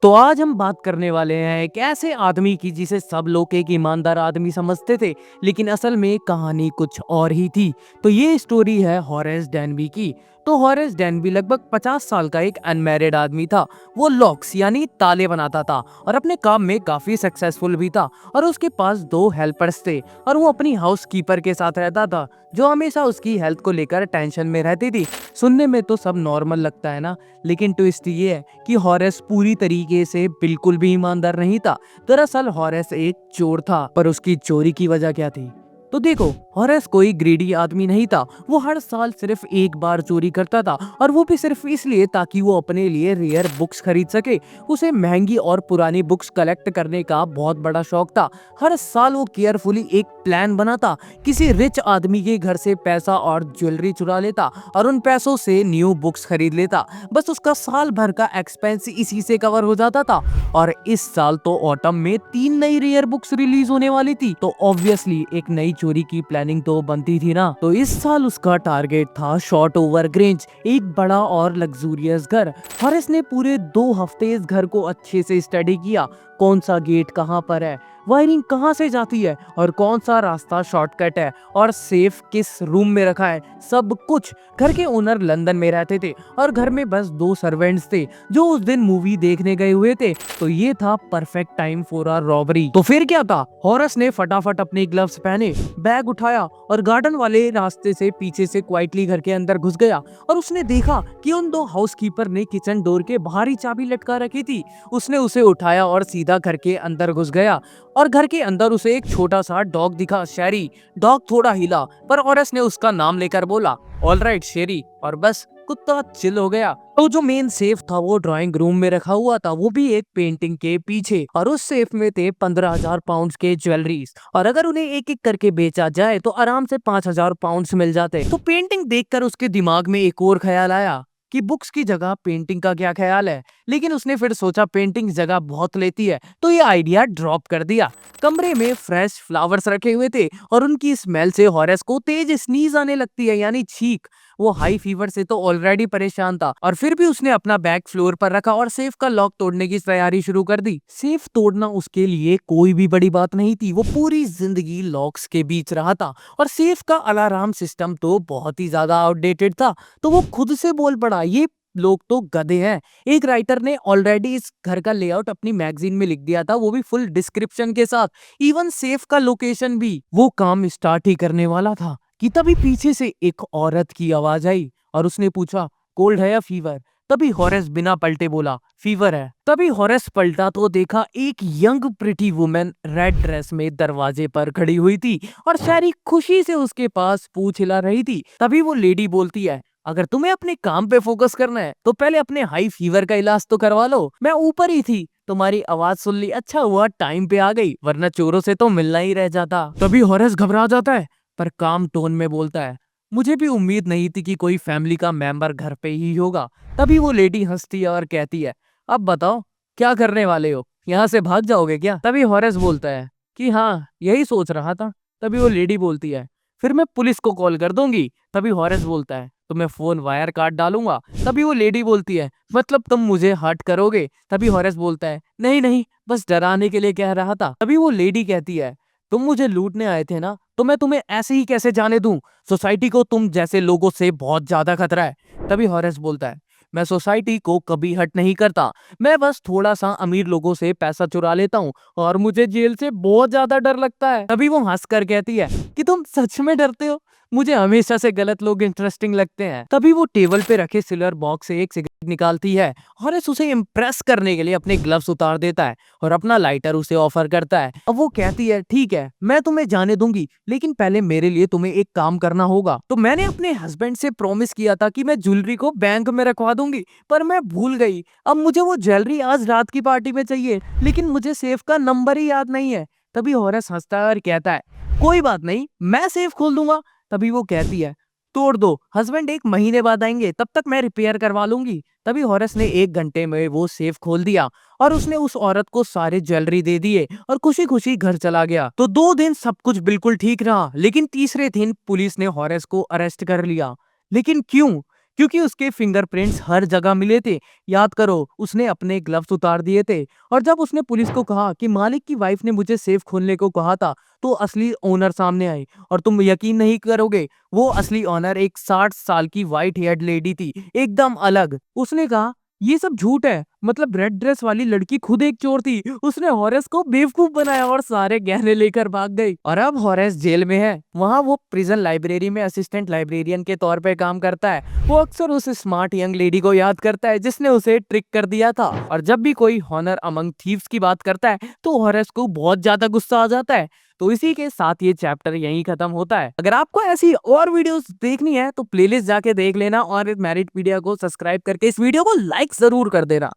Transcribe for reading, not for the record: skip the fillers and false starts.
तो आज हम बात करने वाले हैं एक ऐसे आदमी की जिसे सब लोग एक ईमानदार आदमी समझते थे, लेकिन असल में कहानी कुछ और ही थी। तो ये स्टोरी है हॉरेस डेनबी की। तो हॉरेस डेनबी लगभग 50 साल का एक अनमैरिड आदमी था। वो लॉक्स यानी ताले बनाता था और अपने काम में काफी सक्सेसफुल भी था। और उसके पास 2 हेल्पर्स थे और वो अपनी हाउस कीपर के साथ रहता था, जो हमेशा उसकी हेल्थ को लेकर टेंशन में रहती थी। सुनने में तो सब नॉर्मल लगता है ना, लेकिन ट्विस्ट ये है कि हॉरेस पूरी तरीके से बिल्कुल भी ईमानदार नहीं था। दरअसल हॉरेस एक चोर था, पर उसकी चोरी की वजह क्या थी? तो देखो, हॉरेस कोई ग्रीडी आदमी नहीं था। वो हर साल सिर्फ एक बार चोरी करता था, और वो भी सिर्फ इसलिए ताकि वो अपने लिए रेयर बुक्स खरीद सके। उसे महंगी और पुरानी बुक्स कलेक्ट करने का बहुत बड़ा शौक था। हर साल वो केयरफुली एक प्लान बनाता, किसी रिच आदमी के घर से पैसा और ज्वेलरी चुरा लेता और उन पैसों से न्यू बुक्स खरीद लेता। बस उसका साल भर का एक्सपेंस इसी से कवर हो जाता था। और इस साल तो ऑटम में 3 नई रेयर बुक्स रिलीज होने वाली थी, तो ऑब्वियसली एक नई चोरी की प्लानिंग तो बनती थी ना। तो इस साल उसका टारगेट था शॉर्ट ओवर ग्रेंज, एक बड़ा और लग्जूरियस घर। हॉरेस ने पूरे 2 हफ्ते इस घर को अच्छे से स्टडी किया। कौन सा गेट कहाँ पर है, वायरिंग कहाँ से जाती है, और कौन सा रास्ता शॉर्टकट है, और सेफ किस रूम में रखा है, सब कुछ। घर के ओनर लंदन में रहते थे और घर में बस 2 सर्वेंट्स थे जो उस दिन मूवी देखने गए हुए थे। तो ये था perfect time for a robbery. तो फिर क्या था, हॉरस ने फटाफट अपने ग्लव्स पहने, बैग उठाया और गार्डन वाले रास्ते से पीछे से क्वाइटली घर के अंदर घुस गया। और उसने देखा कि उन 2 हाउसकीपर ने किचन डोर के बाहरी चाबी लटका रखी थी। उसने उसे उठाया और सीधा घर के अंदर घुस गया। और घर के अंदर उसे एक छोटा सा डॉग दिखा, शेरी। डॉग थोड़ा हिला, पर हॉरेस ने उसका नाम लेकर बोला, ऑलराइट शेरी, और बस कुत्ता चिल हो गया। तो जो मेन सेफ था वो ड्राइंग रूम में रखा हुआ था, वो भी एक पेंटिंग के पीछे। और उस सेफ में थे 15,000 पाउंड के ज्वेलरीज, और अगर उन्हें एक एक करके बेचा जाए तो आराम से 5,000 पाउंड मिल जाते। तो पेंटिंग देखकर उसके दिमाग में एक और ख्याल आया कि बुक्स की जगह पेंटिंग का क्या ख्याल है। लेकिन उसने फिर सोचा पेंटिंग जगह बहुत लेती है, तो ये आइडिया ड्रॉप कर दिया। कमरे में फ्रेश फ्लावर्स रखे हुए थे और उनकी स्मेल से हॉरेस को तेज स्नीज आने लगती है, यानी छींक। वो हाई फीवर से तो ऑलरेडी परेशान था, और फिर भी उसने अपना बैग फ्लोर पर रखा और सेफ का लॉक तोड़ने की तैयारी शुरू कर दी। सेफ तोड़ना उसके लिए कोई भी बड़ी बात नहीं थी। वो पूरी जिंदगी लॉक्स के बीच रहा था, और सेफ का अलार्म सिस्टम तो बहुत ही ज्यादा आउटडेटेड था। तो वो खुद से बोल पड़ा, ये लोग तो गधे हैं। एक राइटर ने ऑलरेडी इस घर का लेआउट अपनी मैगजीन में लिख दिया था, वो भी फुल डिस्क्रिप्शन के साथ, इवन सेफ का लोकेशन भी। वो काम स्टार्ट ही करने वाला था कि तभी पीछे से एक औरत की आवाज आई और उसने पूछा, कोल्ड है या फीवर? तभी हॉरेस बिना पलटे बोला, फीवर है। तभी हॉरेस पलटा तो देखा एक young pretty women red dress में दरवाजे पर खड़ी हुई थी, और शैरी खुशी से उसके पास पूंछ हिला रही थी। तभी वो लेडी बोलती है, अगर तुम्हें अपने काम पे फोकस करना है तो पहले अपने हाई फीवर का इलाज तो करवा लो। मैं ऊपर ही थी, तुम्हारी आवाज सुन ली, अच्छा हुआ टाइम पे आ गई, वरना चोरों से तो मिलना ही रह जाता। तभी हॉरेस घबरा जाता है, पर काम टोन में बोलता है, मुझे भी उम्मीद नहीं थी कि कोई फैमिली का मेंबर घर पे ही होगा। तभी वो लेडी हंसती है और कहती है, अब बताओ क्या करने वाले हो, यहाँ से भाग जाओगे क्या? तभी हॉरेस बोलता है कि हाँ, यही सोच रहा था। तभी वो लेडी बोलती है, फिर मैं पुलिस को कॉल कर दूंगी। तभी हॉरेस बोलता है, तो मैं फोन वायर काट डालूंगा। तभी वो लेडी बोलती है, मतलब तुम मुझे हर्ट करोगे? तभी हॉरेस बोलता है, नहीं नहीं, बस डराने के लिए कह रहा था। तभी वो लेडी कहती है, तुम मुझे लूटने आए थे ना, तो मैं तुम्हें ऐसे ही कैसे जाने दूं? सोसाइटी को तुम जैसे लोगों से बहुत ज्यादा खतरा है। तभी हॉरेस बोलता है, मैं सोसाइटी को कभी हर्ट नहीं करता, मैं बस थोड़ा सा अमीर लोगों से पैसा चुरा लेता हूँ, और मुझे जेल से बहुत ज्यादा डर लगता है। तभी वो हंसकर कहती है कि तुम सच में डरते हो? मुझे हमेशा से गलत लोग इंटरेस्टिंग लगते हैं। तभी वो टेबल पे रखे सिल्वर बॉक्स से एक सिगरेट निकालती है। हॉरेस उसे इम्प्रेस करने के लिए अपने ग्लव्स उतार देता है और अपना लाइटर उसे ऑफर करता है। अब वो कहती है, ठीक है, मैं तुम्हें जाने दूंगी, लेकिन पहले मेरे लिए तुम्हें एक काम करना होगा। तो मैंने अपने हस्बैंड से प्रॉमिस किया था कि मैं ज्वेलरी को बैंक में रखवा दूंगी, पर मैं भूल गई। अब मुझे वो ज्वेलरी आज रात की पार्टी में चाहिए, लेकिन मुझे सेफ का नंबर ही याद नहीं है। तभी हॉरेस हंसता है और कहता है, कोई बात नहीं, मैं सेफ खोल दूंगा। तभी वो कहती है, तोड़ दो, हस्बैंड 1 महीने बाद आएंगे, तब तक मैं रिपेयर करवा लूंगी। तभी हॉरेस ने 1 घंटे में वो सेफ खोल दिया, और उसने उस औरत को सारे ज्वेलरी दे दिए और खुशी खुशी घर चला गया। तो 2 दिन सब कुछ बिल्कुल ठीक रहा, लेकिन तीसरे दिन पुलिस ने हॉरेस को अरेस्ट कर लिया। लेकिन क्यों? क्योंकि उसके फिंगरप्रिंट्स हर जगह मिले थे। याद करो, उसने अपने ग्लव्स उतार दिए थे। और जब उसने पुलिस को कहा कि मालिक की वाइफ ने मुझे सेफ खोलने को कहा था, तो असली ओनर सामने आई। और तुम यकीन नहीं करोगे, वो असली ओनर एक 60 साल की व्हाइट हेयर्ड लेडी थी, एकदम अलग। उसने कहा, ये सब झूठ है, मतलब रेड ड्रेस वाली लड़की खुद एक चोर थी। उसने हॉरेस को बेवकूफ बनाया और सारे गहने लेकर भाग गई। और अब हॉरेस जेल में है। वहाँ वो प्रिजन लाइब्रेरी में असिस्टेंट लाइब्रेरियन के तौर पे काम करता है। वो अक्सर उस स्मार्ट यंग लेडी को याद करता है जिसने उसे ट्रिक कर दिया था। और जब भी कोई हॉनर अमंग थीव्स की बात करता है तो हॉरेस को बहुत ज्यादा गुस्सा आ जाता है। तो इसी के साथ ये चैप्टर यहीं खत्म होता है। अगर आपको ऐसी और वीडियोस देखनी है तो प्लेलिस्ट जाके देख लेना और मेरिटपीडिया को सब्सक्राइब करके इस वीडियो को लाइक जरूर कर देना।